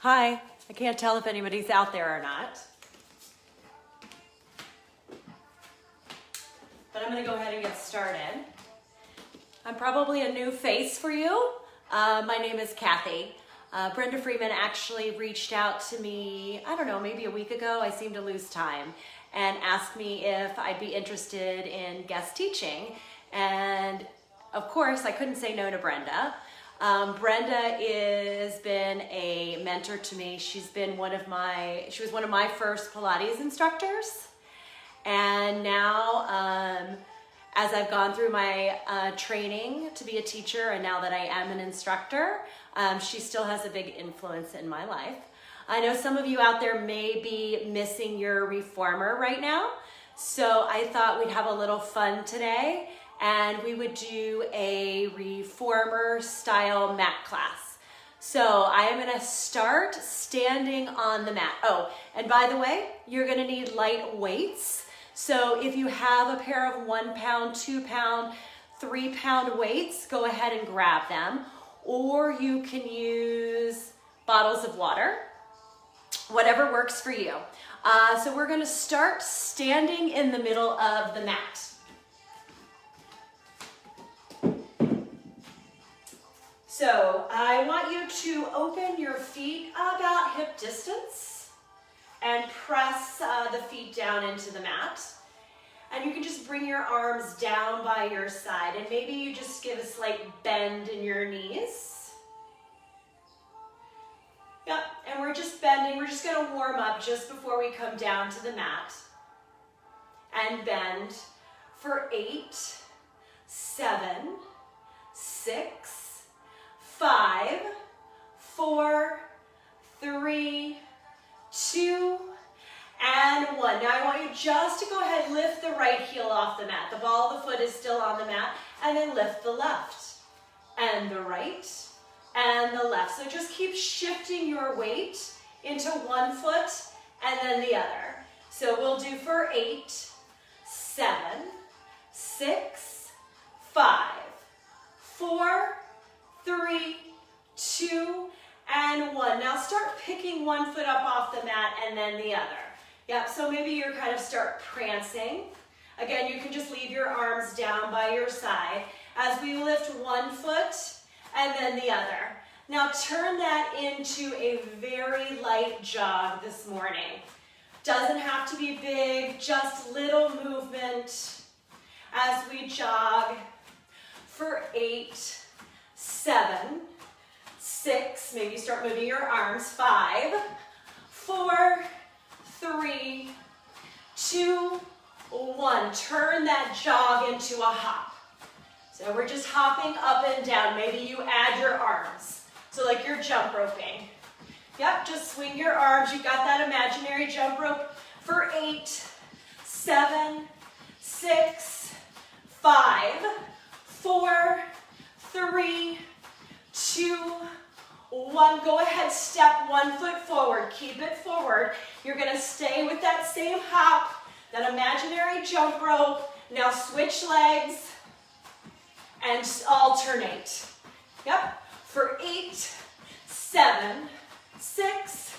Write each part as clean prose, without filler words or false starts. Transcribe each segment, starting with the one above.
Hi, I can't tell if anybody's out there or not. But I'm gonna go ahead and get started. I'm probably a new face for you. My name is Cathy. Brenda Freeman actually reached out to me, I don't know, maybe a week ago. I seem to lose time, and asked me if I'd be interested in guest teaching. And of course, I couldn't say no to Brenda. Brenda has been a mentor to me. She was one of my first Pilates instructors. And now, as I've gone through my training to be a teacher, and now that I am an instructor, she still has a big influence in my life. I know some of you out there may be missing your reformer right now, so I thought we'd have a little fun today, and we would do a reformer style mat class. So I am gonna start standing on the mat. Oh, and by the way, you're gonna need light weights. So if you have a pair of 1 pound, 2 pound, 3 pound weights, go ahead and grab them. Or you can use bottles of water, whatever works for you. So we're gonna start standing in the middle of the mat. So I want you to open your feet about hip distance and press the feet down into the mat. And you can just bring your arms down by your side, and maybe you just give a slight bend in your knees. Yep, and we're just bending. We're just gonna warm up just before we come down to the mat. And bend for 8, 7, 6, 5, 4, 3, 2, and 1. Now I want you just to go ahead and lift the right heel off the mat. The ball of the foot is still on the mat, and then lift the left, and the right, and the left. So just keep shifting your weight into one foot and then the other. So we'll do for 8, 7, 6, 5, 4, 3, 2, and 1. Now start picking one foot up off the mat and then the other. Yep, so maybe you kind of start prancing. Again, you can just leave your arms down by your side as we lift one foot and then the other. Now turn that into a very light jog this morning. Doesn't have to be big, just little movement as we jog for 8, 7, 6, maybe start moving your arms, 5, 4, 3, 2, 1. Turn that jog into a hop. So we're just hopping up and down. Maybe you add your arms. So like you're jump roping. Yep, just swing your arms. You got that imaginary jump rope for 8, 7, 6, 5, 4, 3, 2, 1. Go ahead, step one foot forward. Keep it forward. You're gonna stay with that same hop, that imaginary jump rope. Now switch legs and alternate. Yep, for 8, 7, 6,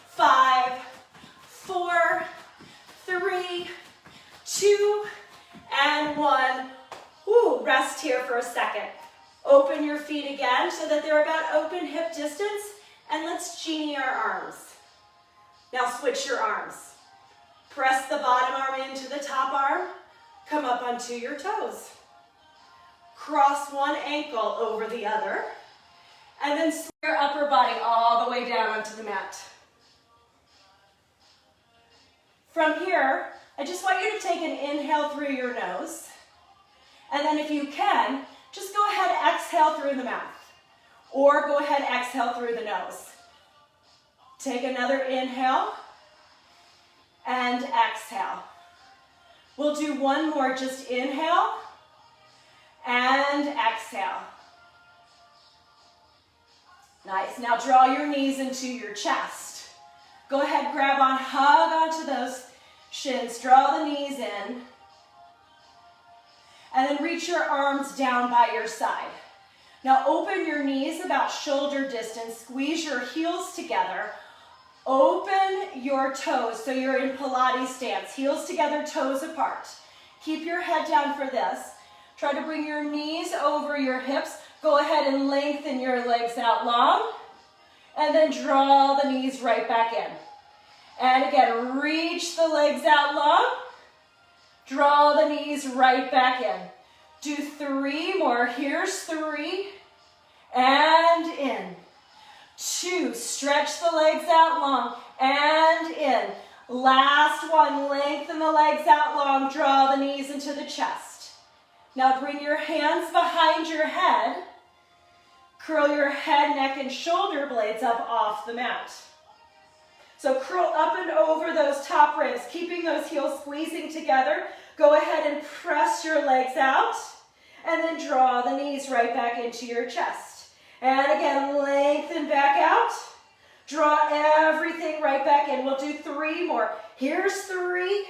5, 4, 3, 2, and 1. Ooh, rest here for a second. Open your feet again so that they're about open hip distance, and let's genie our arms. Now switch your arms. Press the bottom arm into the top arm, come up onto your toes. Cross one ankle over the other, and then swing your upper body all the way down onto the mat. From here, I just want you to take an inhale through your nose, and then if you can, just go ahead, exhale through the mouth, or go ahead, exhale through the nose. Take another inhale, and exhale. We'll do one more, just inhale, and exhale. Nice, now draw your knees into your chest. Go ahead, grab on, hug onto those shins, draw the knees in, and then reach your arms down by your side. Now open your knees about shoulder distance, squeeze your heels together, open your toes, so you're in Pilates stance, heels together, toes apart. Keep your head down for this. Try to bring your knees over your hips. Go ahead and lengthen your legs out long, and then draw the knees right back in. And again, reach the legs out long, draw the knees right back in. Do 3 more. Here's 3, and in. 2, stretch the legs out long, and in. Last one, lengthen the legs out long, draw the knees into the chest. Now bring your hands behind your head, curl your head, neck, and shoulder blades up off the mat. So curl up and over those top ribs, keeping those heels squeezing together. Go ahead and press your legs out, and then draw the knees right back into your chest. And again, lengthen back out. Draw everything right back in. We'll do 3 more. Here's 3,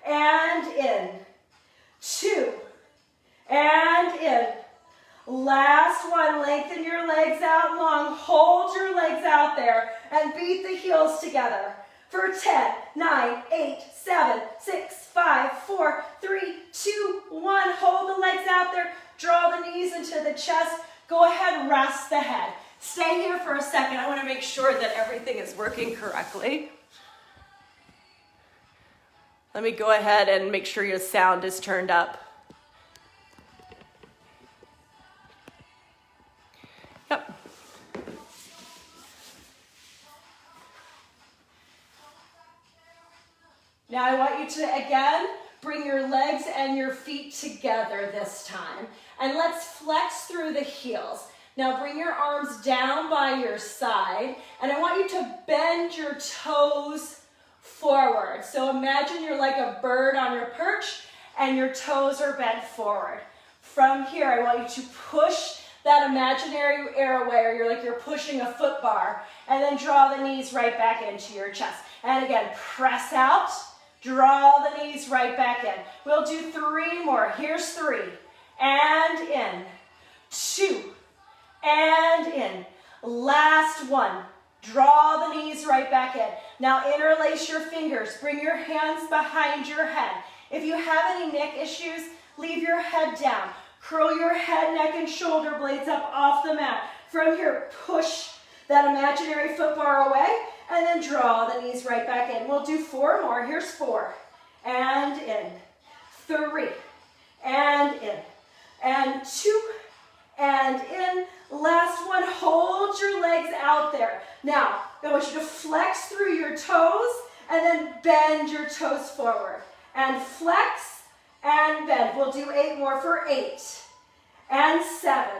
and in. 2, and in. Last one, lengthen your legs out long. Hold your legs out there and beat the heels together. For 10, 9, 8, 7, 6, 5, 4, 3, 2, 1. Hold the legs out there. Draw the knees into the chest. Go ahead, rest the head. Stay here for a second. I want to make sure that everything is working correctly. Let me go ahead and make sure your sound is turned up. Yep. Now I want you to, again, bring your legs and your feet together this time. And let's flex through the heels. Now bring your arms down by your side, and I want you to bend your toes forward. So imagine you're like a bird on your perch, and your toes are bent forward. From here, I want you to push that imaginary airway, or you're pushing a foot bar, and then draw the knees right back into your chest. And again, press out, draw the knees right back in. We'll do 3 more. Here's 3, and in. 2, and in. Last one. Draw the knees right back in. Now interlace your fingers. Bring your hands behind your head. If you have any neck issues, leave your head down. Curl your head, neck, and shoulder blades up off the mat. From here, push that imaginary foot bar away, and then draw the knees right back in. We'll do 4 more. Here's 4, and in. 3, and in. And 2, and in. Last one, hold your legs out there. Now, I want you to flex through your toes and then bend your toes forward. And flex and bend. We'll do 8 more for 8, and 7,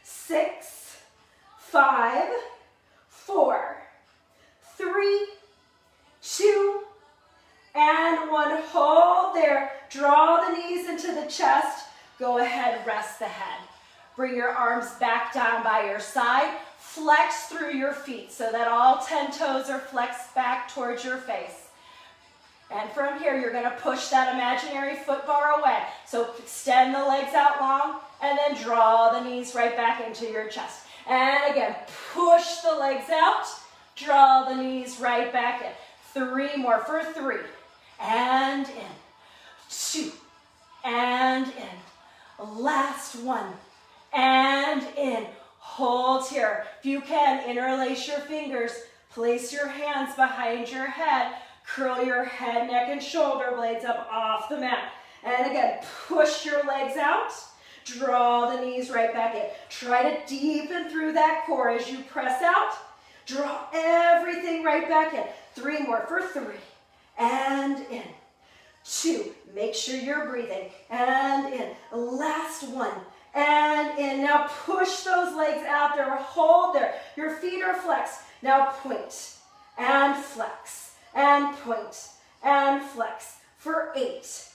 6, 5, 4, 3, 2, and 1. Hold there. Draw the knees into the chest. Go ahead, rest the head. Bring your arms back down by your side. Flex through your feet so that all 10 toes are flexed back towards your face. And from here, you're going to push that imaginary foot bar away. So extend the legs out long, and then draw the knees right back into your chest. And again, push the legs out, draw the knees right back in. 3 more for 3, and in. 2, and in. Last one. And in. Hold here. If you can, interlace your fingers. Place your hands behind your head. Curl your head, neck, and shoulder blades up off the mat. And again, push your legs out. Draw the knees right back in. Try to deepen through that core as you press out. Draw everything right back in. 3 more for 3. And in. 2. Make sure you're breathing. And in. Last one. And in. Now push those legs out there. Hold there. Your feet are flexed. Now point and flex and point and flex for 8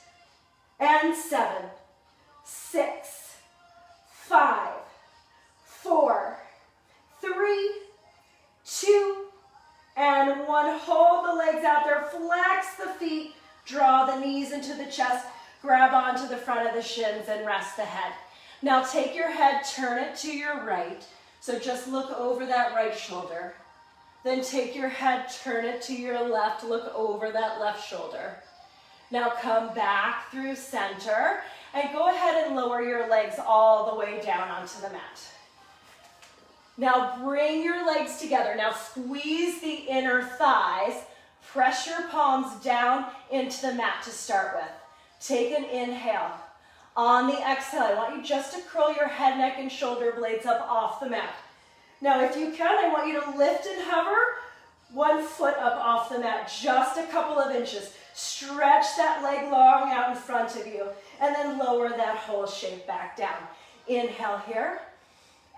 and 7, 6, 5, 4, 3, 2, and 1. Hold the legs out there. Flex the feet. Draw the knees into the chest. Grab onto the front of the shins and rest the head. Now take your head, turn it to your right. So just look over that right shoulder. Then take your head, turn it to your left, look over that left shoulder. Now come back through center and go ahead and lower your legs all the way down onto the mat. Now bring your legs together. Now squeeze the inner thighs, press your palms down into the mat to start with. Take an inhale. On the exhale, I want you just to curl your head, neck, and shoulder blades up off the mat. Now, if you can, I want you to lift and hover one foot up off the mat, just a couple of inches. Stretch that leg long out in front of you, and then lower that whole shape back down. Inhale here.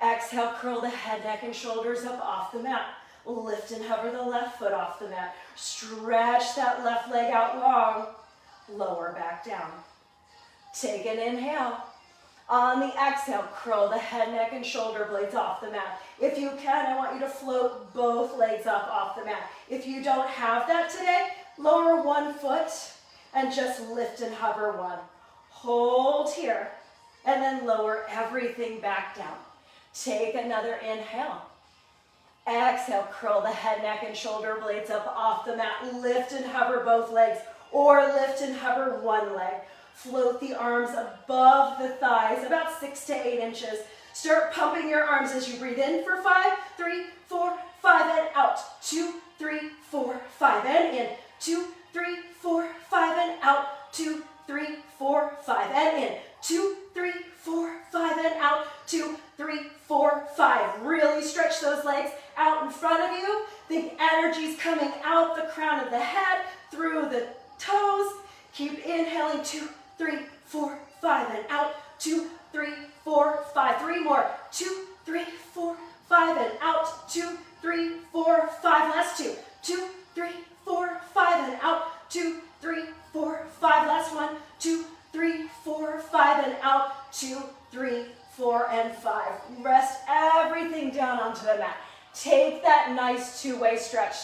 Exhale, curl the head, neck, and shoulders up off the mat. Lift and hover the left foot off the mat. Stretch that left leg out long. Lower back down. Take an inhale. On the exhale, curl the head, neck, and shoulder blades off the mat. If you can, I want you to float both legs up off the mat. If you don't have that today, lower one foot and just lift and hover one. Hold here, and then lower everything back down. Take another inhale. Exhale, curl the head, neck, and shoulder blades up off the mat. Lift and hover both legs, or lift and hover one leg. Float the arms above the thighs, about 6 to 8 inches. Start pumping your arms as you breathe in for 5, 3, 4, 5, and out. 2, 3, 4, 5, and in. 2, 3, 4, 5, and out. 2, 3, 4, 5, and in. 2, 3, 4, 5, and out. 2, 3, 4, 5. Really stretch those legs out in front of you. The energy's coming out the crown of the head, through the toes. Keep inhaling. 2, 3, 4, 5, and out. 2, 3, 4, 5. 3 more. 2, 3, 4, 5, and out. 2, 3, 4, 5. Last 2. 2, 3, 4, 5, and out. 2, 3, 4, 5. Last 1. 2, 3, 4, 5, and out. 2, 3, 4, and 5. Rest everything down onto the mat. Take that nice two-way stretch.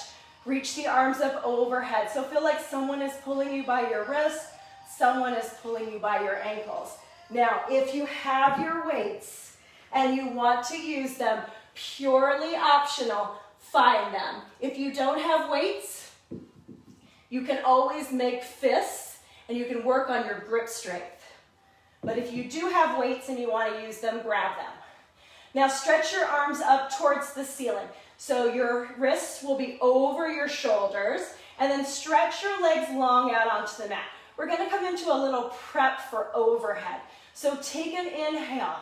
Reach the arms up overhead. So feel like someone is pulling you by your wrists, someone is pulling you by your ankles. Now, if you have your weights and you want to use them, purely optional, find them. If you don't have weights, you can always make fists and you can work on your grip strength. But if you do have weights and you want to use them, grab them. Now stretch your arms up towards the ceiling. So your wrists will be over your shoulders, and then stretch your legs long out onto the mat. We're going to come into a little prep for overhead. So take an inhale.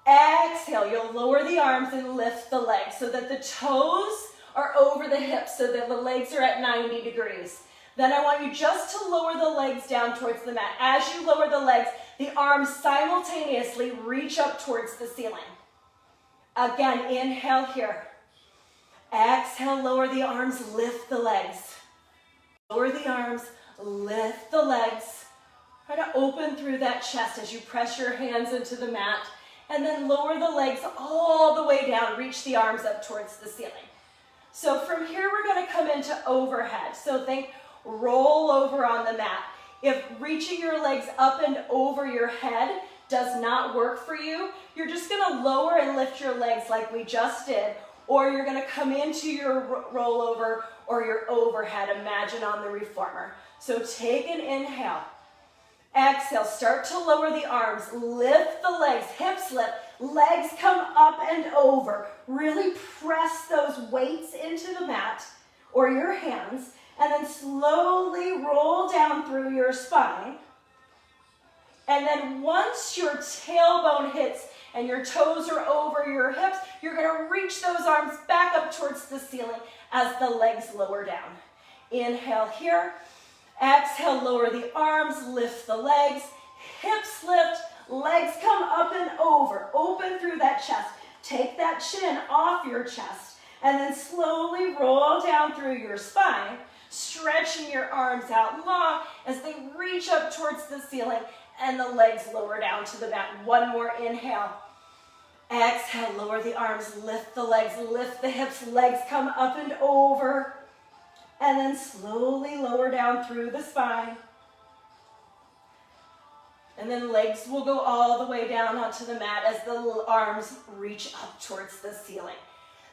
Exhale, you'll lower the arms and lift the legs so that the toes are over the hips, so that the legs are at 90 degrees. Then I want you just to lower the legs down towards the mat. As you lower the legs, the arms simultaneously reach up towards the ceiling. Again, inhale here. Exhale, lower the arms, lift the legs. Lower the arms, lift the legs. Try to open through that chest as you press your hands into the mat. And then lower the legs all the way down. Reach the arms up towards the ceiling. So from here, we're going to come into overhead. So think roll over on the mat. If reaching your legs up and over your head does not work for you, you're just going to lower and lift your legs like we just did. Or you're going to come into your rollover or your overhead, imagine on the reformer. So take an inhale. Exhale, start to lower the arms, lift the legs, hips lift, legs come up and over. Really press those weights into the mat or your hands, and then slowly roll down through your spine. And then once your tailbone hits and your toes are over your hips, you're going to reach those arms back up towards the ceiling as the legs lower down. Inhale here. Exhale, lower the arms, lift the legs, hips lift, legs come up and over, open through that chest. Take that chin off your chest, and then slowly roll down through your spine, stretching your arms out long as they reach up towards the ceiling and the legs lower down to the mat. One more inhale. Exhale, lower the arms, lift the legs, lift the hips, legs come up and over, and then slowly lower down through the spine. And then legs will go all the way down onto the mat as the arms reach up towards the ceiling.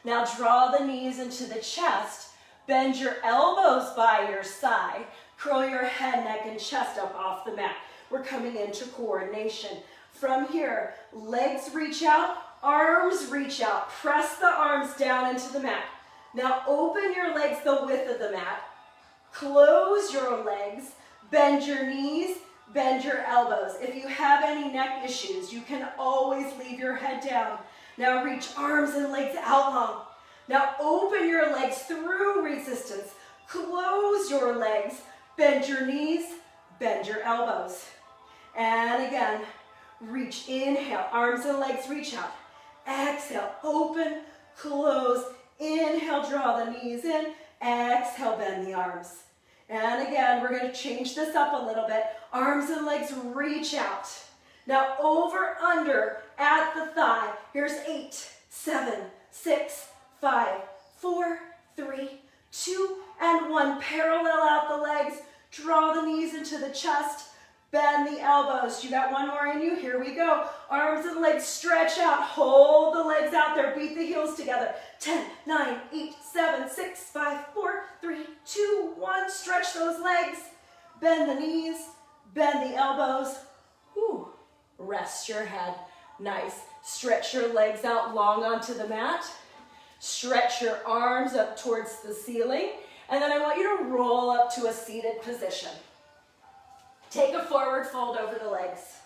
Now draw the knees into the chest. Bend your elbows by your side. Curl your head, neck, and chest up off the mat. We're coming into coordination. From here, legs reach out, arms reach out. Press the arms down into the mat. Now open your legs the width of the mat. Close your legs. Bend your knees. Bend your elbows. If you have any neck issues, you can always leave your head down. Now reach arms and legs out long. Now open your legs through resistance. Close your legs. Bend your knees. Bend your elbows. And again, reach, inhale. Arms and legs reach out. Exhale, open, close. Inhale, draw the knees in. Exhale, bend the arms. And again, we're going to change this up a little bit. Arms and legs reach out. Now over, under, at the thigh. Here's 8, 7, 6, 5, 4, 3, 2, and 1. Parallel out the legs. Draw the knees into the chest. Bend the elbows. You got one more in you. Here we go. Arms and legs stretch out. Hold the legs out there. Beat the heels together. 10, 9, 8, 7, 6, 5, 4, 3, 2, 1. Stretch those legs. Bend the knees. Bend the elbows. Whew. Rest your head. Nice. Stretch your legs out long onto the mat. Stretch your arms up towards the ceiling. And then I want you to roll up to a seated position. Take a forward fold over the legs.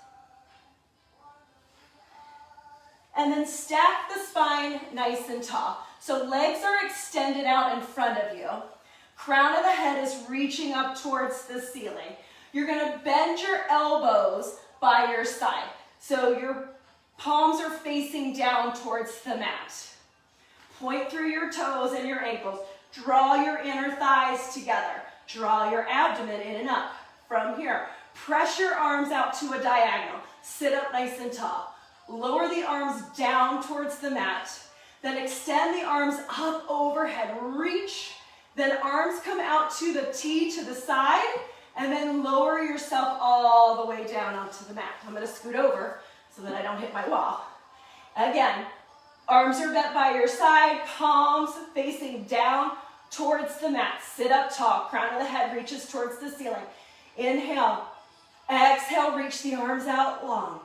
And then stack the spine nice and tall. So legs are extended out in front of you. Crown of the head is reaching up towards the ceiling. You're going to bend your elbows by your side. So your palms are facing down towards the mat. Point through your toes and your ankles. Draw your inner thighs together. Draw your abdomen in and up. From here, press your arms out to a diagonal. Sit up nice and tall. Lower the arms down towards the mat. Then extend the arms up overhead. Reach. Then arms come out to the T to the side. And then lower yourself all the way down onto the mat. I'm going to scoot over so that I don't hit my wall. Again, arms are bent by your side. Palms facing down towards the mat. Sit up tall. Crown of the head reaches towards the ceiling. Inhale. Exhale, reach the arms out long.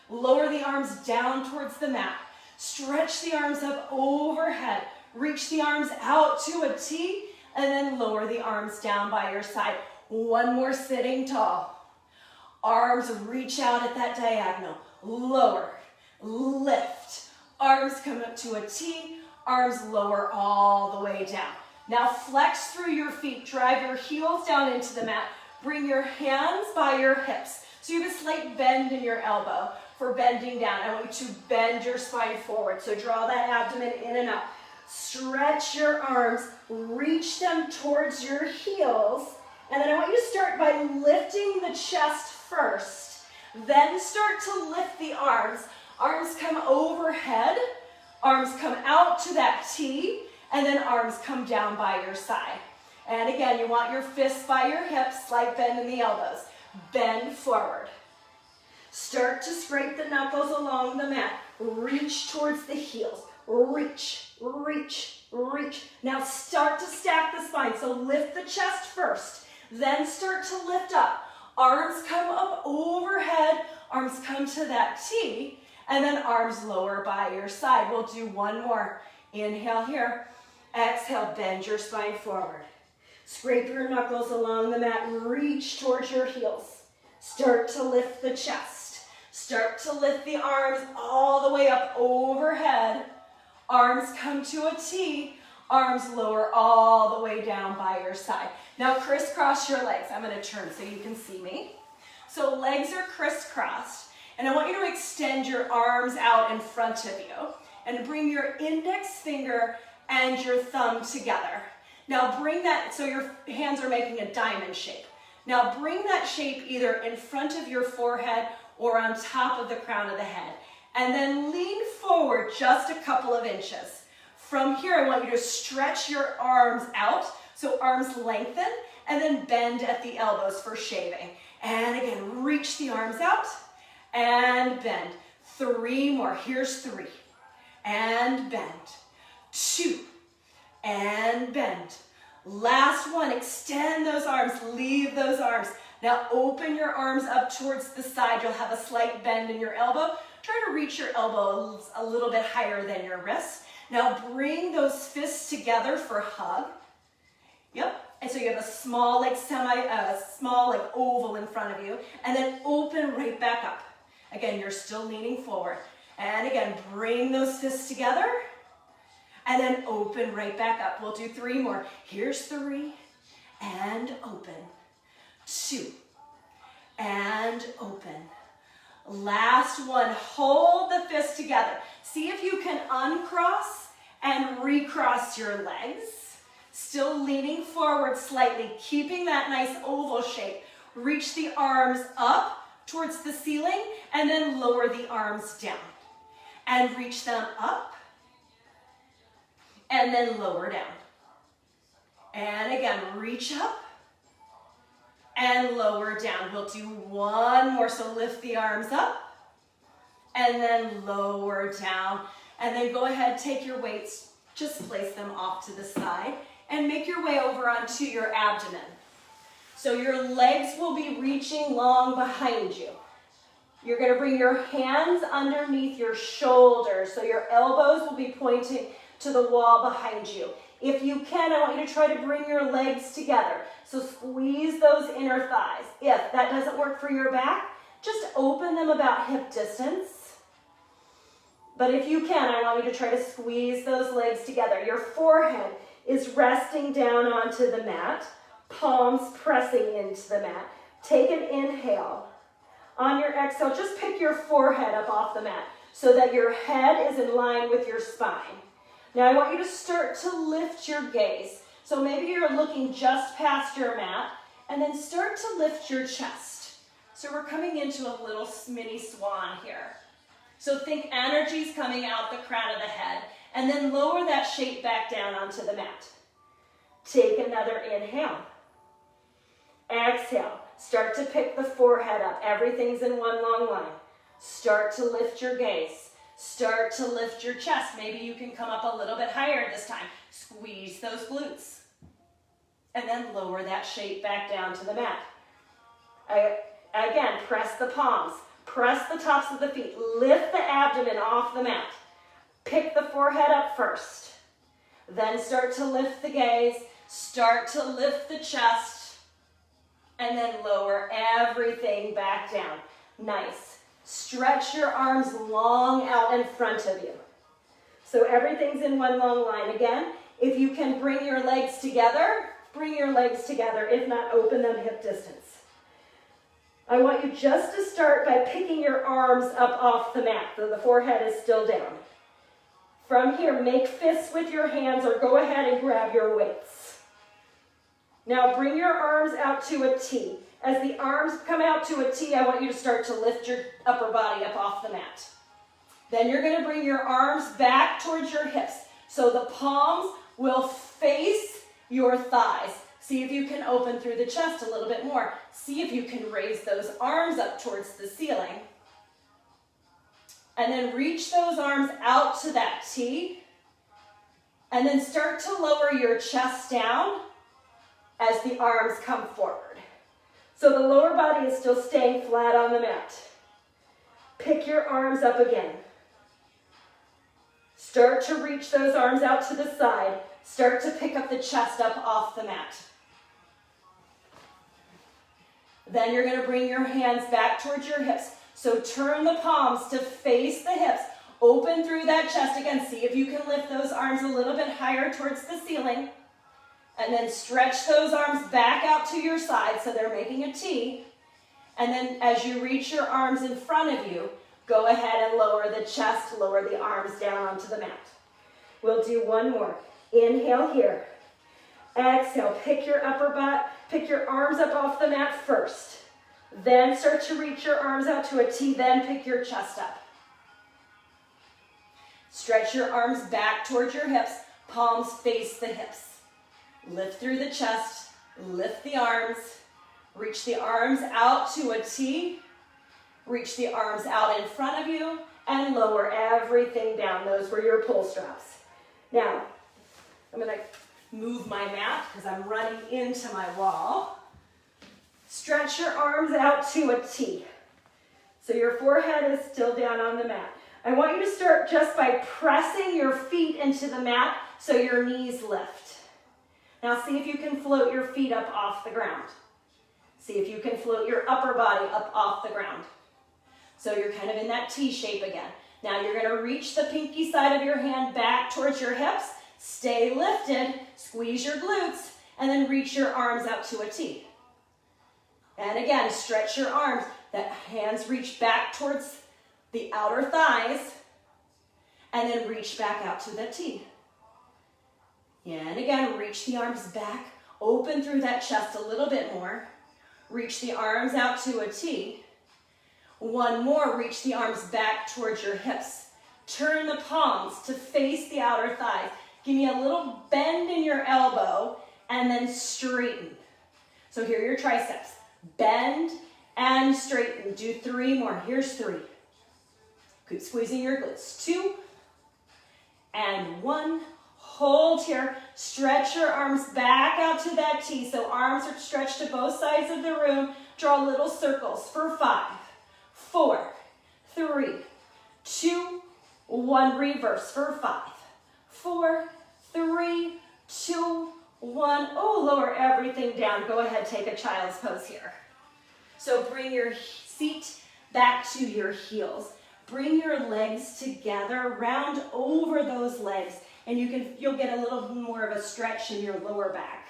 Lower the arms down towards the mat. Stretch the arms up overhead. Reach the arms out to a T, and then lower the arms down by your side. One more sitting tall. Arms reach out at that diagonal. Lower, lift. Arms come up to a T, arms lower all the way down. Now flex through your feet. Drive your heels down into the mat. Bring your hands by your hips. So you have a slight bend in your elbow for bending down. I want you to bend your spine forward. So draw that abdomen in and up. Stretch your arms. Reach them towards your heels. And then I want you to start by lifting the chest first. Then start to lift the arms. Arms come overhead. Arms come out to that T. And then arms come down by your side. And again, you want your fists by your hips, slight bend in the elbows. Bend forward. Start to scrape the knuckles along the mat. Reach towards the heels. Reach, reach, reach. Now start to stack the spine. So lift the chest first. Then start to lift up. Arms come up overhead. Arms come to that T. And then arms lower by your side. We'll do one more. Inhale here. Exhale, bend your spine forward. Scrape your knuckles along the mat. Reach towards your heels. Start to lift the chest. Start to lift the arms all the way up overhead. Arms come to a T. Arms lower all the way down by your side. Now crisscross your legs. I'm going to turn so you can see me. So legs are crisscrossed. And I want you to extend your arms out in front of you. And bring your index finger and your thumb together. Now bring that, so your hands are making a diamond shape. Now bring that shape either in front of your forehead or on top of the crown of the head. And then lean forward just a couple of inches. From here, I want you to stretch your arms out, so arms lengthen, and then bend at the elbows for shaving. And again, reach the arms out and bend. 3 more. Here's 3. And bend. 2. And bend. Last one. Extend those arms. Leave those arms. Now open your arms up towards the side. You'll have a slight bend in your elbow. Try to reach your elbows a little bit higher than your wrists. Now bring those fists together for a hug. Yep. And so you have a small, like oval in front of you, and then open right back up. Again, you're still leaning forward. And again, bring those fists together, and then open right back up. We'll do 3 more. Here's 3, and open. 2, and open. Last one, hold the fists together. See if you can uncross and recross your legs. Still leaning forward slightly, keeping that nice oval shape. Reach the arms up towards the ceiling and then lower the arms down. And reach them up and then lower down. And again, reach up and lower down. We'll do 1 more, so lift the arms up and then lower down. And then go ahead, take your weights, just place them off to the side. And make your way over onto your abdomen. So your legs will be reaching long behind you. You're going to bring your hands underneath your shoulders. So your elbows will be pointing to the wall behind you. If you can, I want you to try to bring your legs together. So squeeze those inner thighs. If that doesn't work for your back, just open them about hip distance. But if you can, I want you to try to squeeze those legs together. Your forehead is resting down onto the mat, palms pressing into the mat. Take an inhale. On your exhale, just pick your forehead up off the mat so that your head is in line with your spine. Now I want you to start to lift your gaze. So maybe you're looking just past your mat, and then start to lift your chest. So we're coming into a little mini swan here. So think energy's coming out the crown of the head, and then lower that shape back down onto the mat. Take another inhale. Exhale. Start to pick the forehead up. Everything's in one long line. Start to lift your gaze. Start to lift your chest. Maybe you can come up a little bit higher this time. Squeeze those glutes. And then lower that shape back down to the mat. Again, press the palms. Press the tops of the feet. Lift the abdomen off the mat. Pick the forehead up first. Then start to lift the gaze. Start to lift the chest. And then lower everything back down. Nice. Stretch your arms long out in front of you. So everything's in one long line. Again, if you can bring your legs together, bring your legs together. If not, open them hip distance. I want you just to start by picking your arms up off the mat, so the forehead is still down. From here, make fists with your hands or go ahead and grab your weights. Now bring your arms out to a T. As the arms come out to a T, I want you to start to lift your upper body up off the mat. Then you're going to bring your arms back towards your hips. So the palms will face your thighs. See if you can open through the chest a little bit more. See if you can raise those arms up towards the ceiling. And then reach those arms out to that T. And then start to lower your chest down as the arms come forward. So the lower body is still staying flat on the mat. Pick your arms up again. Start to reach those arms out to the side. Start to pick up the chest up off the mat. Then you're going to bring your hands back towards your hips. So turn the palms to face the hips. Open through that chest again. See if you can lift those arms a little bit higher towards the ceiling. And then stretch those arms back out to your side so they're making a T. And then as you reach your arms in front of you, go ahead and lower the chest, lower the arms down onto the mat. We'll do one more. Inhale here. Exhale, pick your upper butt, pick your arms up off the mat first. Then start to reach your arms out to a T, then pick your chest up. Stretch your arms back towards your hips, palms face the hips. Lift through the chest, lift the arms, Reach the arms out to a T. Reach the arms out in front of you and lower everything down. Those were your pull straps. Now, I'm going to move my mat because I'm running into my wall. Stretch your arms out to a T. So your forehead is still down on the mat. I want you to start just by pressing your feet into the mat so your knees lift. Now see if you can float your feet up off the ground. See if you can float your upper body up off the ground. So you're kind of in that T shape again. Now you're going to reach the pinky side of your hand back towards your hips. Stay lifted, squeeze your glutes, and then reach your arms out to a T. And again, stretch your arms. The hands reach back towards the outer thighs, and then reach back out to the T. And again, reach the arms back, open through that chest a little bit more. Reach the arms out to a T. One more, reach the arms back towards your hips. Turn the palms to face the outer thighs. Give me a little bend in your elbow, and then straighten. So here are your triceps. Bend and straighten. Do 3 more. Here's 3. Keep squeezing your glutes. 2 and 1. Hold here. Stretch your arms back out to that T. So arms are stretched to both sides of the room. Draw little circles for 5, 4, 3, 2, 1. Reverse for 5, 4, 3, 2, 1. Oh, lower everything down. Go ahead, take a child's pose here. So bring your feet back to your heels. Bring your legs together, round over those legs, and you'll get a little more of a stretch in your lower back.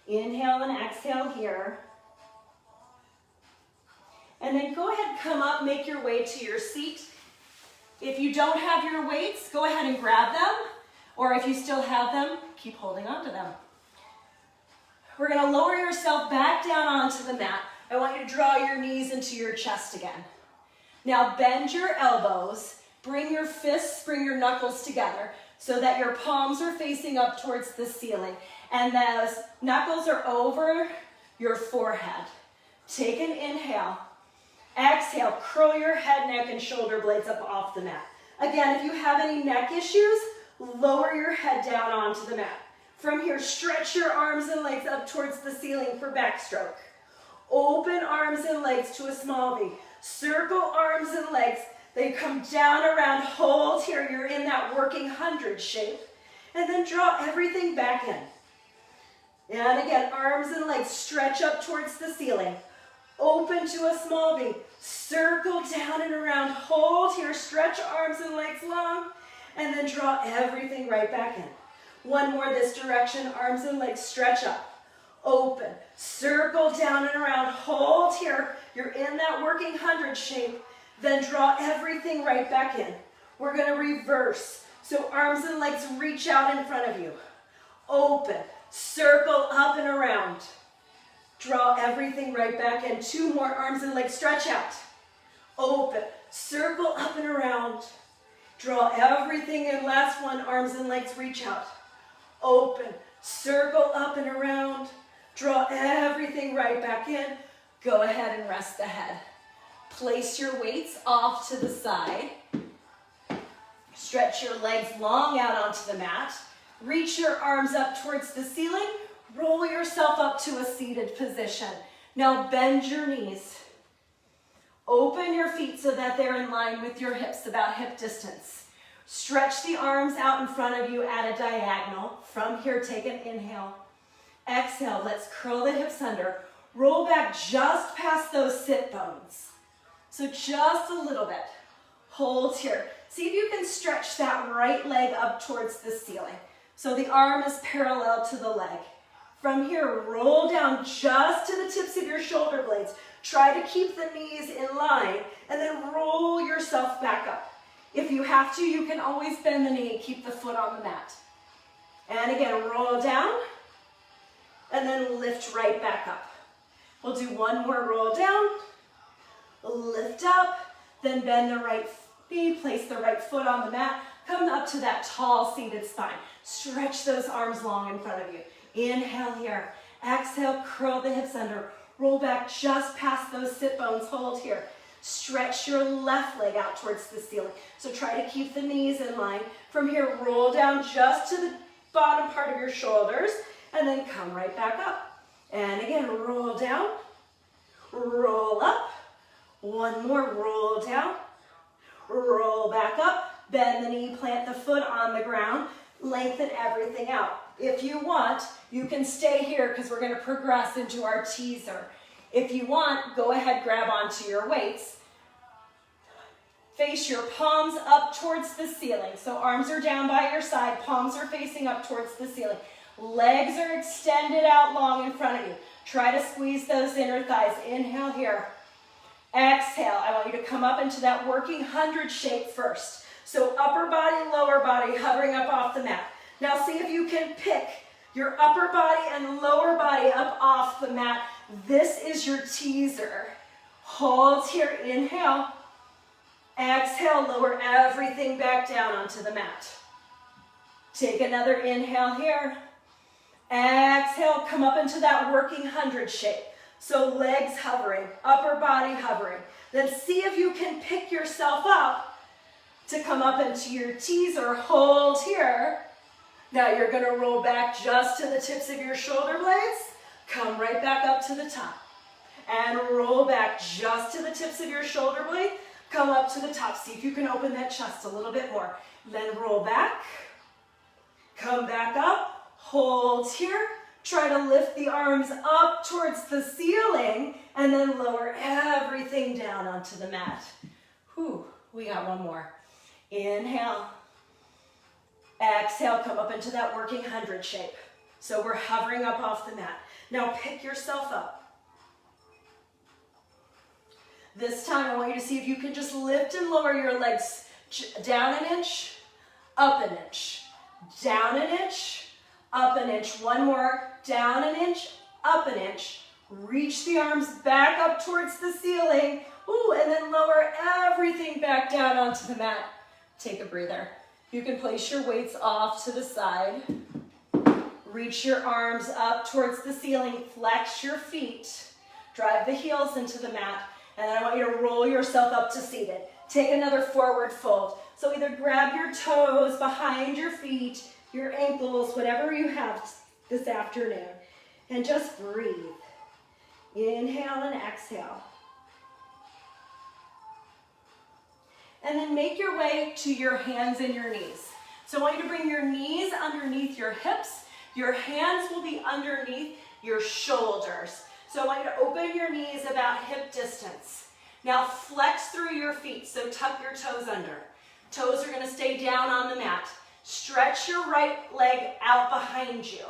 Inhale and exhale here. And then go ahead, come up, make your way to your seat. If you don't have your weights, go ahead and grab them, or if you still have them, keep holding on to them. We're going to lower yourself back down onto the mat. I want you to draw your knees into your chest again. Now bend your elbows, bring your fists, bring your knuckles together so that your palms are facing up towards the ceiling. And those knuckles are over your forehead. Take an inhale. Exhale, curl your head, neck, and shoulder blades up off the mat. Again, if you have any neck issues, lower your head down onto the mat. From here, stretch your arms and legs up towards the ceiling for backstroke. Open arms and legs to a small V. Circle arms and legs. They come down around, hold here. You're in that working 100 shape. And then draw everything back in. And again, arms and legs stretch up towards the ceiling. Open to a small V. Circle down and around, hold here. Stretch arms and legs long. And then draw everything right back in. One more this direction, arms and legs stretch up. Open, circle down and around, hold here. You're in that working 100 shape. Then draw everything right back in. We're going to reverse. So arms and legs reach out in front of you. Open, circle up and around. Draw everything right back in. 2 more, arms and legs stretch out. Open, circle up and around. Draw everything in. Last one, arms and legs reach out. Open, circle up and around. Draw everything right back in. Go ahead and rest the head. Place your weights off to the side. Stretch your legs long out onto the mat. Reach your arms up towards the ceiling. Roll yourself up to a seated position. Now bend your knees. Open your feet so that they're in line with your hips, about hip distance. Stretch the arms out in front of you at a diagonal. From here, take an inhale. Exhale, let's curl the hips under. Roll back just past those sit bones. So just a little bit. Hold here. See if you can stretch that right leg up towards the ceiling. So the arm is parallel to the leg. From here, roll down just to the tips of your shoulder blades. Try to keep the knees in line and then roll yourself back up. If you have to, you can always bend the knee and keep the foot on the mat. And again, roll down and then lift right back up. We'll do one more roll down, lift up, then bend the right knee, place the right foot on the mat. come up to that tall seated spine. Stretch those arms long in front of you. Inhale here. Exhale, curl the hips under. Roll back just past those sit bones. Hold here. Stretch your left leg out towards the ceiling. So try to keep the knees in line. From here, roll down just to the bottom part of your shoulders, and then come right back up. And again, roll down, roll up. One more, roll down, roll back up. Bend the knee, plant the foot on the ground. Lengthen everything out. If you want, you can stay here because we're going to progress into our teaser. If you want, go ahead, grab onto your weights. Face your palms up towards the ceiling. So arms are down by your side, palms are facing up towards the ceiling. Legs are extended out long in front of you. Try to squeeze those inner thighs. Inhale here. Exhale. I want you to come up into that working 100 shape first. So upper body, lower body, hovering up off the mat. Now see if you can pick your upper body and lower body up off the mat. This is your teaser. Hold here, inhale. Exhale, lower everything back down onto the mat. Take another inhale here. Exhale, come up into that working 100 shape. So legs hovering, upper body hovering. Then see if you can pick yourself up to come up into your teaser. Hold here. Now you're going to roll back just to the tips of your shoulder blades. Come right back up to the top. And roll back just to the tips of your shoulder blade. Come up to the top. See if you can open that chest a little bit more. Then roll back. Come back up. Hold here. Try to lift the arms up towards the ceiling. And then lower everything down onto the mat. Whew, we got one more. Inhale. Exhale, come up into that working 100 shape. So we're hovering up off the mat. Now pick yourself up. This time I want you to see if you can just lift and lower your legs down an inch, up an inch, down an inch, up an inch. One more, down an inch, up an inch. Reach the arms back up towards the ceiling. Ooh, and then lower everything back down onto the mat. Take a breather. You can place your weights off to the side. Reach your arms up towards the ceiling. Flex your feet. Drive the heels into the mat. And then I want you to roll yourself up to seated. Take another forward fold. So either grab your toes behind your feet, your ankles, whatever you have this afternoon. And just breathe. Inhale and exhale. And then make your way to your hands and your knees. So I want you to bring your knees underneath your hips. Your hands will be underneath your shoulders. So I want you to open your knees about hip distance. Now flex through your feet, so tuck your toes under. Toes are going to stay down on the mat. Stretch your right leg out behind you.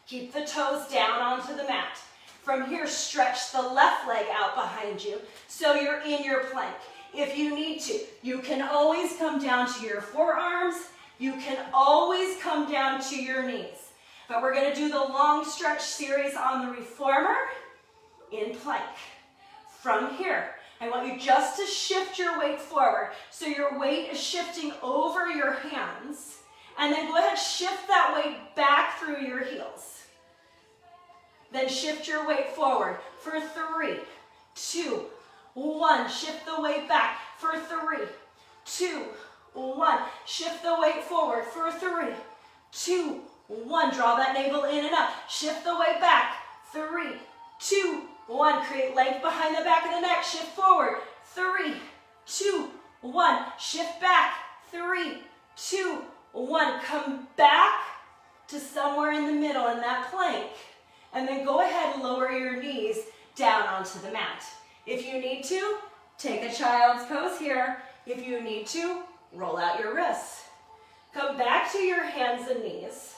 Keep the toes down onto the mat. From here, stretch the left leg out behind you so you're in your plank. If you need to, you can always come down to your forearms. You can always come down to your knees. But we're going to do the long stretch series on the reformer in plank. From here, I want you just to shift your weight forward. So your weight is shifting over your hands. And then go ahead, shift that weight back through your heels. Then shift your weight forward for 3, 2, 1. Shift the weight back for 3, 2, 1. Shift the weight forward for 3, 2, 1. Draw that navel in and up. Shift the weight back. 3, 2, 1. Create length behind the back of the neck. Shift forward. 3, 2, 1. Shift back. 3, 2, 1. Come back to somewhere in the middle in that plank. And then go ahead and lower your knees down onto the mat. If you need to, take a child's pose here. If you need to, roll out your wrists. Come back to your hands and knees.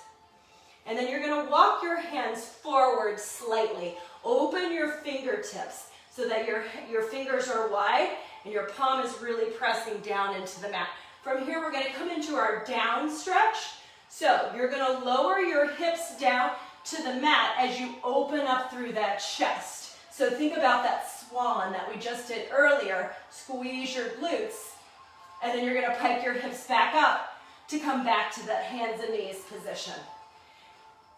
And then you're going to walk your hands forward slightly. Open your fingertips so that your fingers are wide and your palm is really pressing down into the mat. From here, we're going to come into our down stretch. So you're going to lower your hips down to the mat as you open up through that chest. So think about that swan that we just did earlier. Squeeze your glutes. And then you're going to pike your hips back up. to come back to that hands and knees position.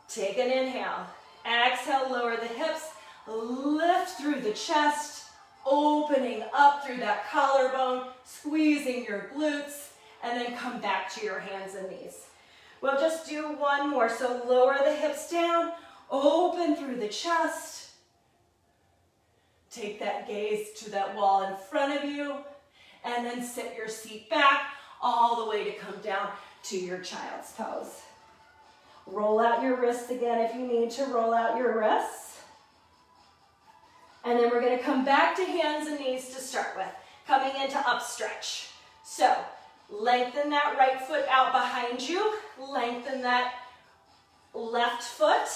Take an inhale. Exhale, lower the hips, lift through the chest, opening up through that collarbone, squeezing your glutes, and then come back to your hands and knees. We'll just do one more. So lower the hips down, open through the chest. Take that gaze to that wall in front of you, and then sit your seat back all the way to come down to your child's pose. Roll out your wrists again if you need to roll out your wrists. And then we're going to come back to hands and knees to start with, coming into up stretch. So lengthen that right foot out behind you, lengthen that left foot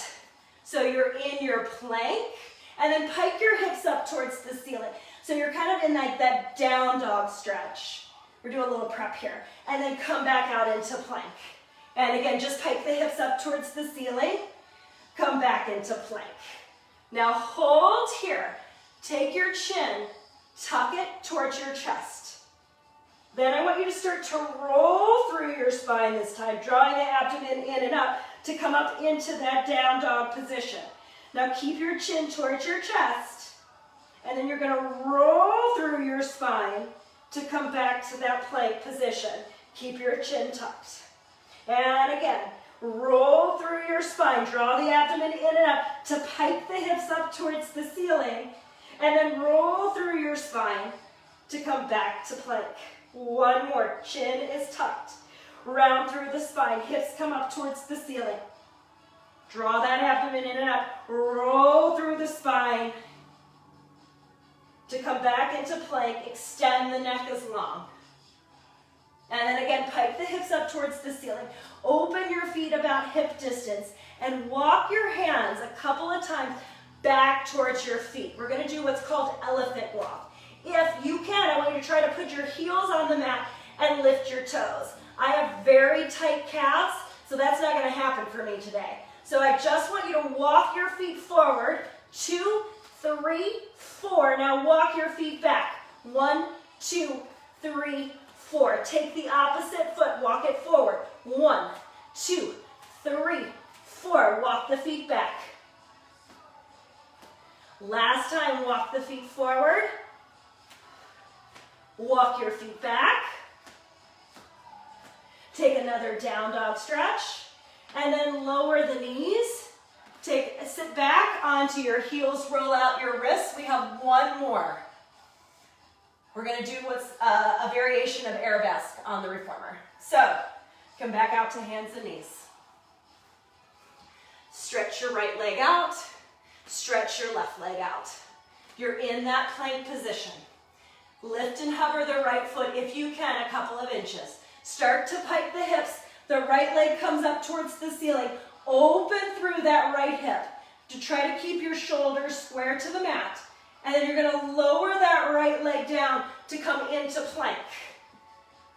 so you're in your plank, and then pike your hips up towards the ceiling. So you're kind of in that down dog stretch. We're doing a little prep here. And then come back out into plank. And again, just pike the hips up towards the ceiling, come back into plank. Now hold here. Take your chin, tuck it towards your chest. Then I want you to start to roll through your spine this time, drawing the abdomen in and up to come up into that down dog position. Now keep your chin towards your chest, and then you're going to roll through your spine to come back to that plank position. Keep your chin tucked. And again, roll through your spine, draw the abdomen in and up to pike the hips up towards the ceiling, and then roll through your spine to come back to plank. One more, chin is tucked. Round through the spine, hips come up towards the ceiling. Draw that abdomen in and up, roll through the spine to come back into plank, extend the neck as long. And then again, pike the hips up towards the ceiling. Open your feet about hip distance and walk your hands a couple of times back towards your feet. We're going to do what's called elephant walk. If you can, I want you to try to put your heels on the mat and lift your toes. I have very tight calves, so that's not going to happen for me today. So I just want you to walk your feet forward. 2, 3, 4. Now walk your feet back. 1, 2, 3, 4. Take the opposite foot, walk it forward. 1, 2, 3, 4. Walk the feet back. Last time, walk the feet forward. Walk your feet back. Take another down dog stretch. And then lower the knees. Sit back onto your heels, roll out your wrists. We have one more. We're going to do what's a variation of arabesque on the reformer. So, come back out to hands and knees. Stretch your right leg out. Stretch your left leg out. You're in that plank position. Lift and hover the right foot, if you can, a couple of inches. Start to pike the hips. The right leg comes up towards the ceiling. Open through that right hip to try to keep your shoulders square to the mat. And then you're going to lower that right leg down to come into plank.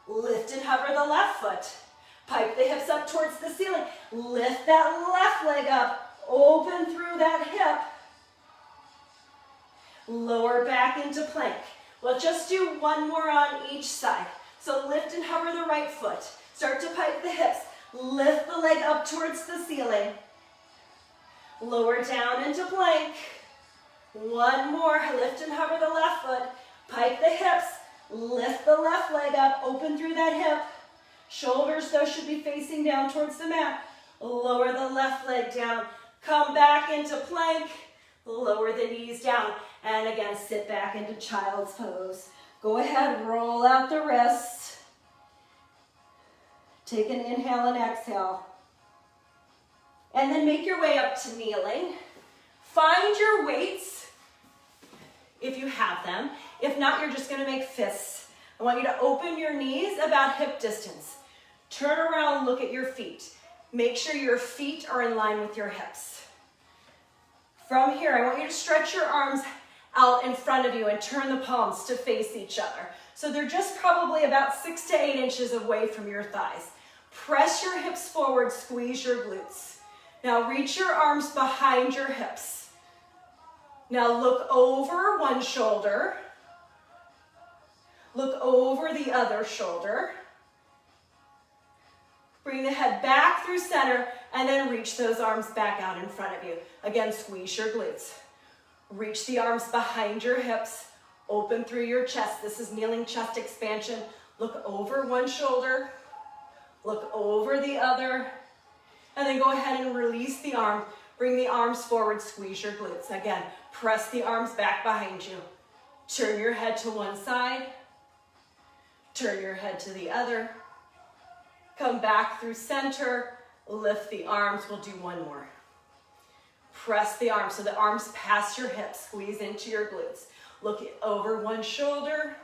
Lift and hover the left foot. Pike the hips up towards the ceiling. Lift that left leg up. Open through that hip. Lower back into plank. We'll just do one more on each side. So lift and hover the right foot. Start to pike the hips. Lift the leg up towards the ceiling. Lower down into plank. One more. Lift and hover the left foot. Pike the hips. Lift the left leg up. Open through that hip. Shoulders, though, should be facing down towards the mat. Lower the left leg down. Come back into plank. Lower the knees down. And again, sit back into child's pose. Go ahead, roll out the wrists. Take an inhale and exhale. And then make your way up to kneeling. Find your weights, if you have them. If not, you're just going to make fists. I want you to open your knees about hip distance. Turn around, look at your feet. Make sure your feet are in line with your hips. From here, I want you to stretch your arms out in front of you and turn the palms to face each other. So they're just probably about 6 to 8 inches away from your thighs. Press your hips forward, squeeze your glutes. Now reach your arms behind your hips. Now look over one shoulder. Look over the other shoulder. Bring the head back through center and then reach those arms back out in front of you. Again, squeeze your glutes. Reach the arms behind your hips. Open through your chest. This is kneeling chest expansion. Look over one shoulder. Look over the other. And then go ahead and release the arm. Bring the arms forward. Squeeze your glutes. Again, press the arms back behind you. Turn your head to one side. Turn your head to the other. Come back through center. Lift the arms. We'll do one more. Press the arms so the arms pass your hips. Squeeze into your glutes. Look over one shoulder.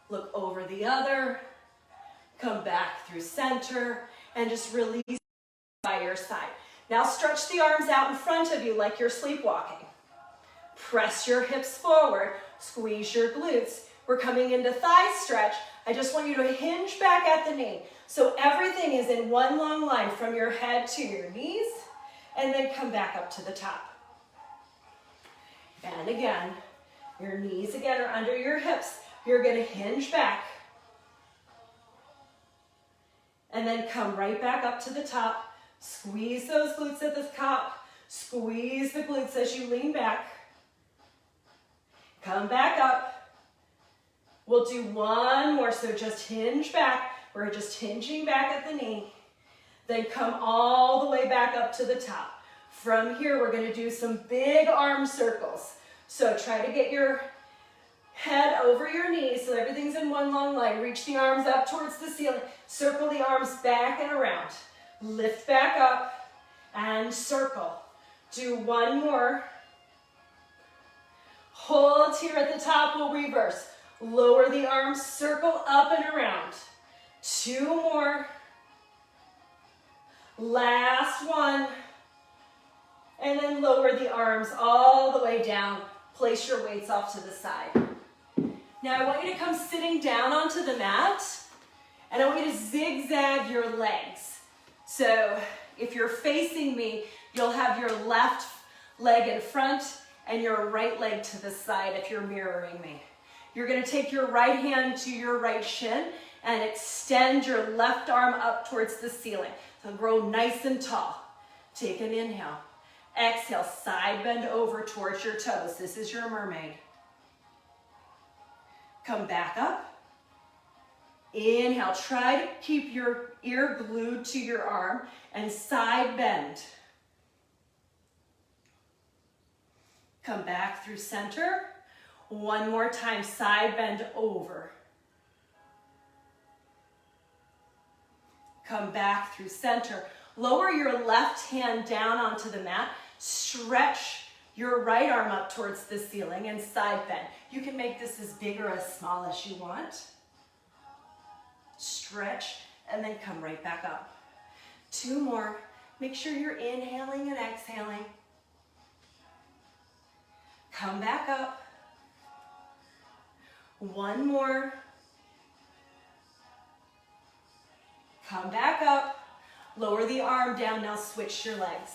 Look over the other. Come back through center and just release by your side. Now stretch the arms out in front of you like you're sleepwalking. Press your hips forward. Squeeze your glutes. We're coming into thigh stretch. I just want you to hinge back at the knee. So everything is in one long line from your head to your knees, and then come back up to the top. And again, your knees again are under your hips. You're going to hinge back. And then come right back up to the top. Squeeze those glutes at the top. Squeeze the glutes as you lean back. Come back up. We'll do one more, so just hinge back. We're just hinging back at the knee. Then come all the way back up to the top. From here, we're going to do some big arm circles. So try to get your head over your knees so everything's in one long line. Reach the arms up towards the ceiling. Circle the arms back and around. Lift back up and circle. Do one more. Hold here at the top. We'll reverse. Lower the arms, circle up and around. Two more. Last one. And then lower the arms all the way down. Place your weights off to the side. Now I want you to come sitting down onto the mat, and I want you to zigzag your legs. So if you're facing me, you'll have your left leg in front and your right leg to the side if you're mirroring me. You're going to take your right hand to your right shin and extend your left arm up towards the ceiling. So grow nice and tall. Take an inhale. Exhale, side bend over towards your toes. This is your mermaid. Come back up. Inhale, try to keep your ear glued to your arm and side bend. Come back through center. One more time, side bend over. Come back through center. Lower your left hand down onto the mat. Stretch your right arm up towards the ceiling and side bend. You can make this as big or as small as you want. Stretch and then come right back up. Two more. Make sure you're inhaling and exhaling. Come back up. One more. Come back up. Lower the arm down. Now switch your legs.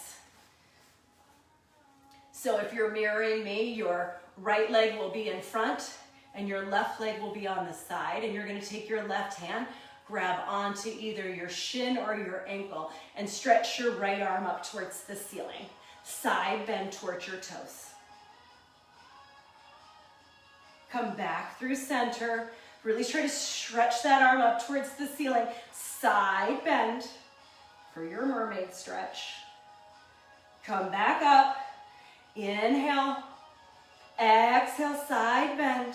So if you're mirroring me, your right leg will be in front and your left leg will be on the side, and you're going to take your left hand, grab onto either your shin or your ankle, and stretch your right arm up towards the ceiling. Side bend towards your toes. Come back through center. Really try to stretch that arm up towards the ceiling. Side bend for your mermaid stretch. Come back up. Inhale. Exhale, side bend.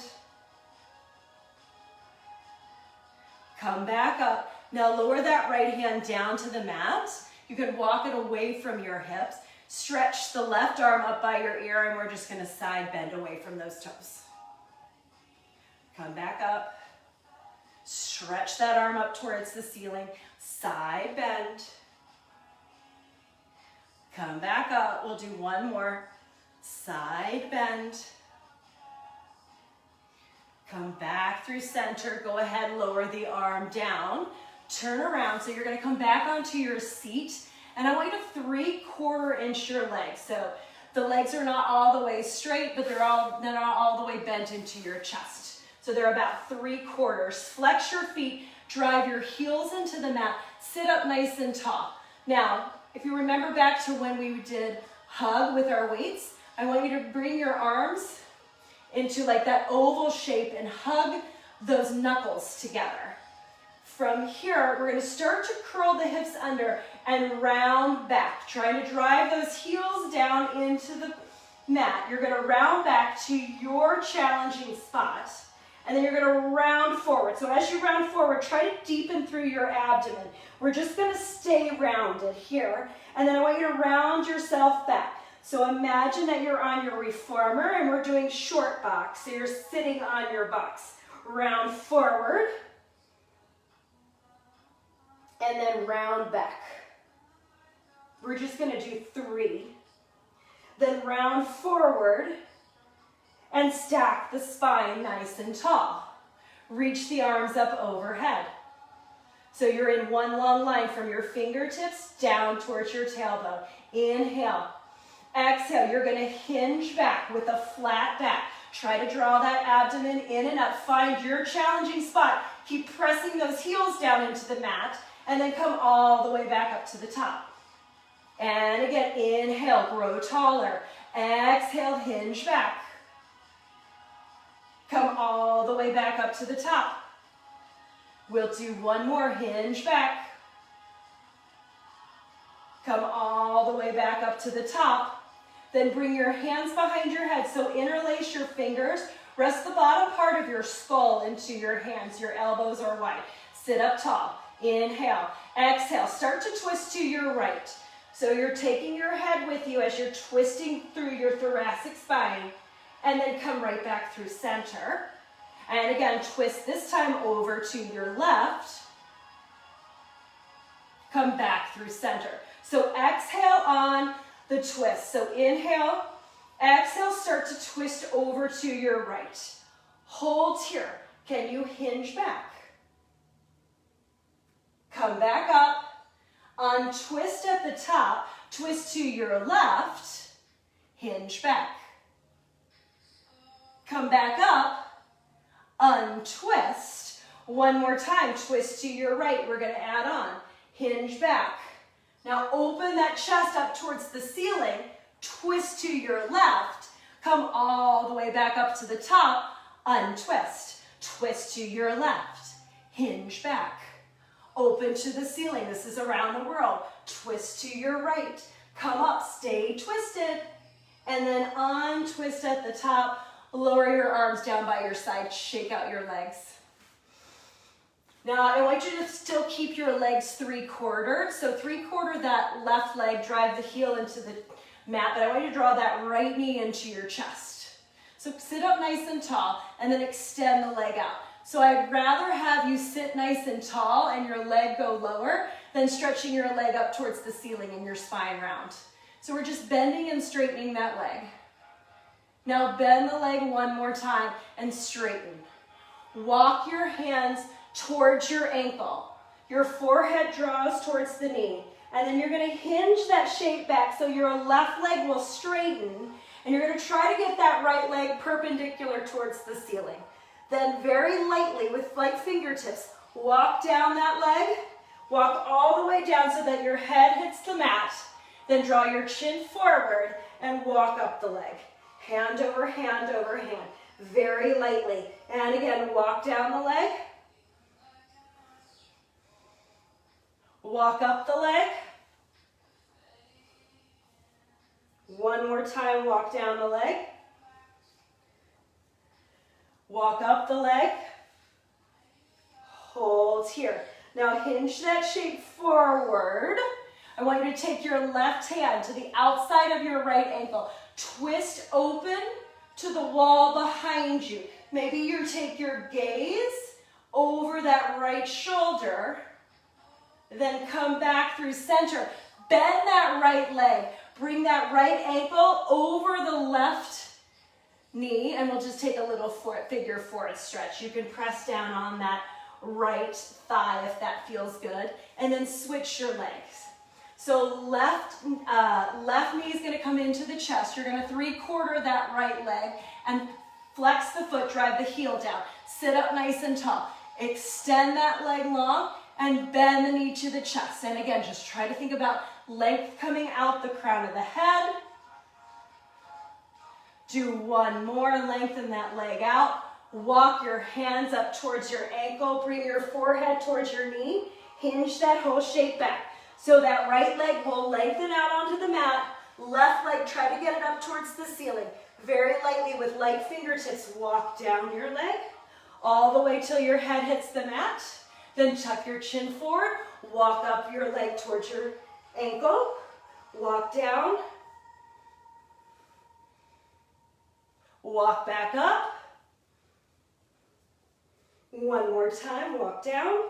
Come back up. Now lower that right hand down to the mat. You can walk it away from your hips. Stretch the left arm up by your ear, and we're just going to side bend away from those toes. Come back up. Stretch that arm up towards the ceiling. Side bend. Come back up. We'll do one more. Side bend. Come back through center. Go ahead, lower the arm down. Turn around. So you're going to come back onto your seat. And I want you to 3/4 inch your legs. So the legs are not all the way straight, but they're not all the way bent into your chest. So they're about 3/4. Flex your feet, drive your heels into the mat, sit up nice and tall. Now, if you remember back to when we did hug with our weights, I want you to bring your arms into like that oval shape and hug those knuckles together. From here, we're going to start to curl the hips under and round back, trying to drive those heels down into the mat. You're going to round back to your challenging spot, and then you're going to round forward. So as you round forward, try to deepen through your abdomen. We're just going to stay rounded here, and then I want you to round yourself back. So imagine that you're on your reformer, and we're doing short box. So you're sitting on your box. Round forward, and then round back. We're just going to do 3. Then round forward and stack the spine nice and tall. Reach the arms up overhead. So you're in one long line from your fingertips down towards your tailbone. Inhale. Exhale. You're going to hinge back with a flat back. Try to draw that abdomen in and up. Find your challenging spot. Keep pressing those heels down into the mat, and then come all the way back up to the top. And again, inhale, grow taller. Exhale, hinge back. Come all the way back up to the top. We'll do one more, hinge back. Come all the way back up to the top. Then bring your hands behind your head. So interlace your fingers. Rest the bottom part of your skull into your hands. Your elbows are wide. Sit up tall. Inhale. Exhale. Start to twist to your right. So you're taking your head with you as you're twisting through your thoracic spine. And then come right back through center. And again, twist this time over to your left. Come back through center. So exhale on the twist. So inhale, exhale, start to twist over to your right. Hold here. Can you hinge back? Come back up. Untwist at the top. Twist to your left. Hinge back. Come back up. Untwist. One more time. Twist to your right. We're going to add on. Hinge back. Now open that chest up towards the ceiling. Twist to your left. Come all the way back up to the top. Untwist. Twist to your left. Hinge back. Open to the ceiling. This is around the world. Twist to your right. Come up. Stay twisted. And then untwist at the top. Lower your arms down by your side. Shake out your legs. Now, I want you to still keep your legs 3/4. So 3/4 that left leg, drive the heel into the mat, but I want you to draw that right knee into your chest. So sit up nice and tall, and then extend the leg out. So I'd rather have you sit nice and tall and your leg go lower than stretching your leg up towards the ceiling and your spine round. So we're just bending and straightening that leg. Now bend the leg one more time and straighten. Walk your hands towards your ankle. Your forehead draws towards the knee. And then you're going to hinge that shape back so your left leg will straighten. And you're going to try to get that right leg perpendicular towards the ceiling. Then very lightly with light fingertips, walk down that leg. Walk all the way down so that your head hits the mat. Then draw your chin forward and walk up the leg. Hand over hand over hand. Very lightly. And again, walk down the leg. Walk up the leg. One more time, walk down the leg. Walk up the leg. Hold here. Now hinge that shape forward. I want you to take your left hand to the outside of your right ankle. Twist open to the wall behind you. Maybe you take your gaze over that right shoulder. Then come back through center. Bend that right leg. Bring that right ankle over the left knee, and we'll just take a little figure 4 stretch. You can press down on that right thigh if that feels good, and then switch your legs. So left knee is going to come into the chest. You're going to 3/4 that right leg and Flex the foot, drive the heel down. Sit up nice and tall. Extend that leg long and bend the knee to the chest. And again, just try to think about length coming out the crown of the head. Do one more, lengthen that leg out. Walk your hands up towards your ankle. Bring your forehead towards your knee. Hinge that whole shape back. So that right leg will lengthen out onto the mat. Left leg, try to get it up towards the ceiling. Very lightly with light fingertips, walk down your leg all the way till your head hits the mat. Then tuck your chin forward. Walk up your leg towards your ankle. Walk down. Walk back up. One more time, walk down.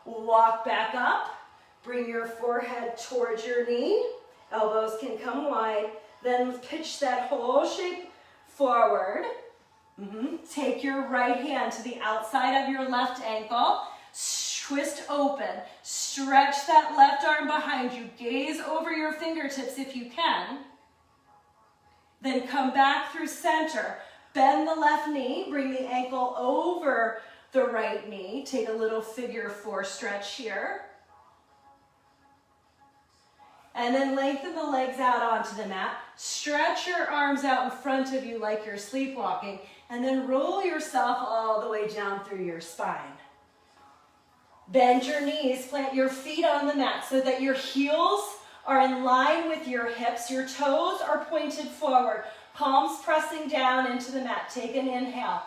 Walk back up. Bring your forehead towards your knee. Elbows can come wide. Then pitch that whole shape forward. Take your right hand to the outside of your left ankle. Twist open. Stretch that left arm behind you. Gaze over your fingertips if you can. Then come back through center. Bend the left knee. Bring the ankle over the right knee. Take a little figure 4 stretch here. And then lengthen the legs out onto the mat. Stretch your arms out in front of you like you're sleepwalking. And then roll yourself all the way down through your spine. Bend your knees, plant your feet on the mat so that your heels are in line with your hips. Your toes are pointed forward. Palms pressing down into the mat. Take an inhale.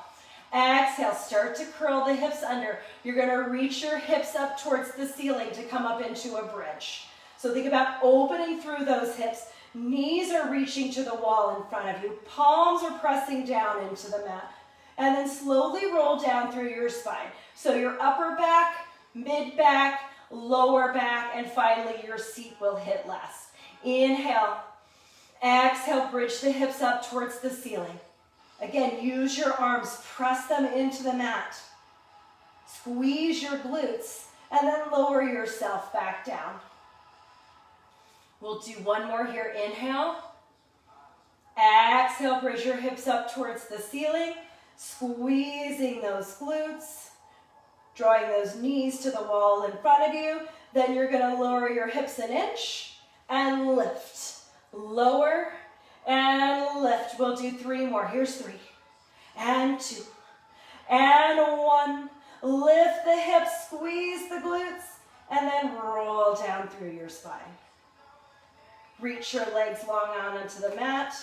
Exhale, start to curl the hips under. You're gonna reach your hips up towards the ceiling to come up into a bridge. So think about opening through those hips. Knees are reaching to the wall in front of you. Palms are pressing down into the mat. And then slowly roll down through your spine. So your upper back, mid back, lower back, and finally your seat will hit last. Inhale. Exhale, bridge the hips up towards the ceiling. Again, use your arms, press them into the mat. Squeeze your glutes, and then lower yourself back down. We'll do one more here. Inhale. Exhale, bridge your hips up towards the ceiling, squeezing those glutes, drawing those knees to the wall in front of you. Then you're gonna lower your hips an inch and lift. Lower and lift. We'll do 3 more. Here's 3 and 2 and 1. Lift the hips, squeeze the glutes, and then roll down through your spine. Reach your legs long out onto the mat.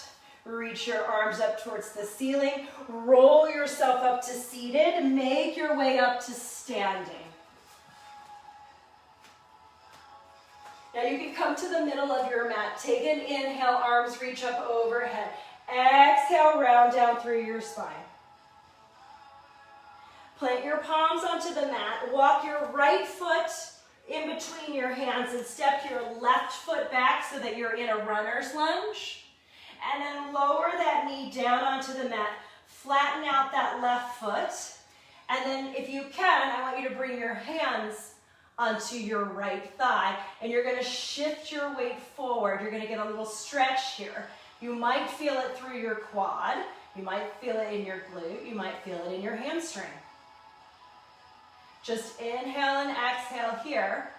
Reach your arms up towards the ceiling. Roll yourself up to seated. Make your way up to standing. Now you can come to the middle of your mat. Take an inhale, arms reach up overhead. Exhale, round down through your spine. Plant your palms onto the mat. Walk your right foot in between your hands and step your left foot back so that you're in a runner's lunge. And then lower that knee down onto the mat. Flatten out that left foot. And then if you can, I want you to bring your hands onto your right thigh. And you're gonna shift your weight forward. You're gonna get a little stretch here. You might feel it through your quad. You might feel it in your glute. You might feel it in your hamstring. Just inhale and exhale here.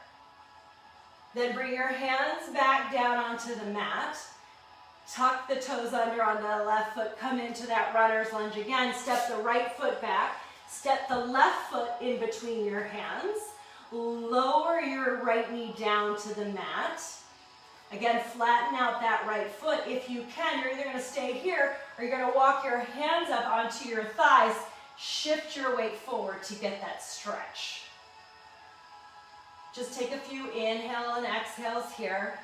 Then bring your hands back down onto the mat. Tuck the toes under on the left foot. Come into that runner's lunge again. Step the right foot back. Step the left foot in between your hands. Lower your right knee down to the mat. Again, flatten out that right foot. If you can, you're either going to stay here or you're going to walk your hands up onto your thighs. Shift your weight forward to get that stretch. Just take a few inhale and exhales here.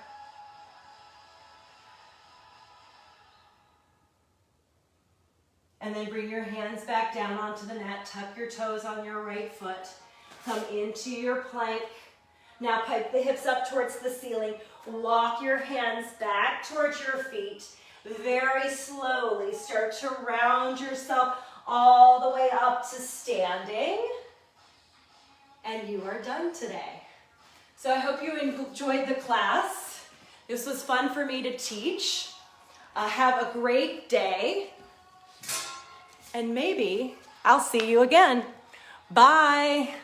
And then bring your hands back down onto the mat. Tuck your toes on your right foot. Come into your plank. Now pipe the hips up towards the ceiling. Walk your hands back towards your feet. Very slowly start to round yourself all the way up to standing. And you are done today. So I hope you enjoyed the class. This was fun for me to teach. Have a great day. and maybe I'll see you again. Bye.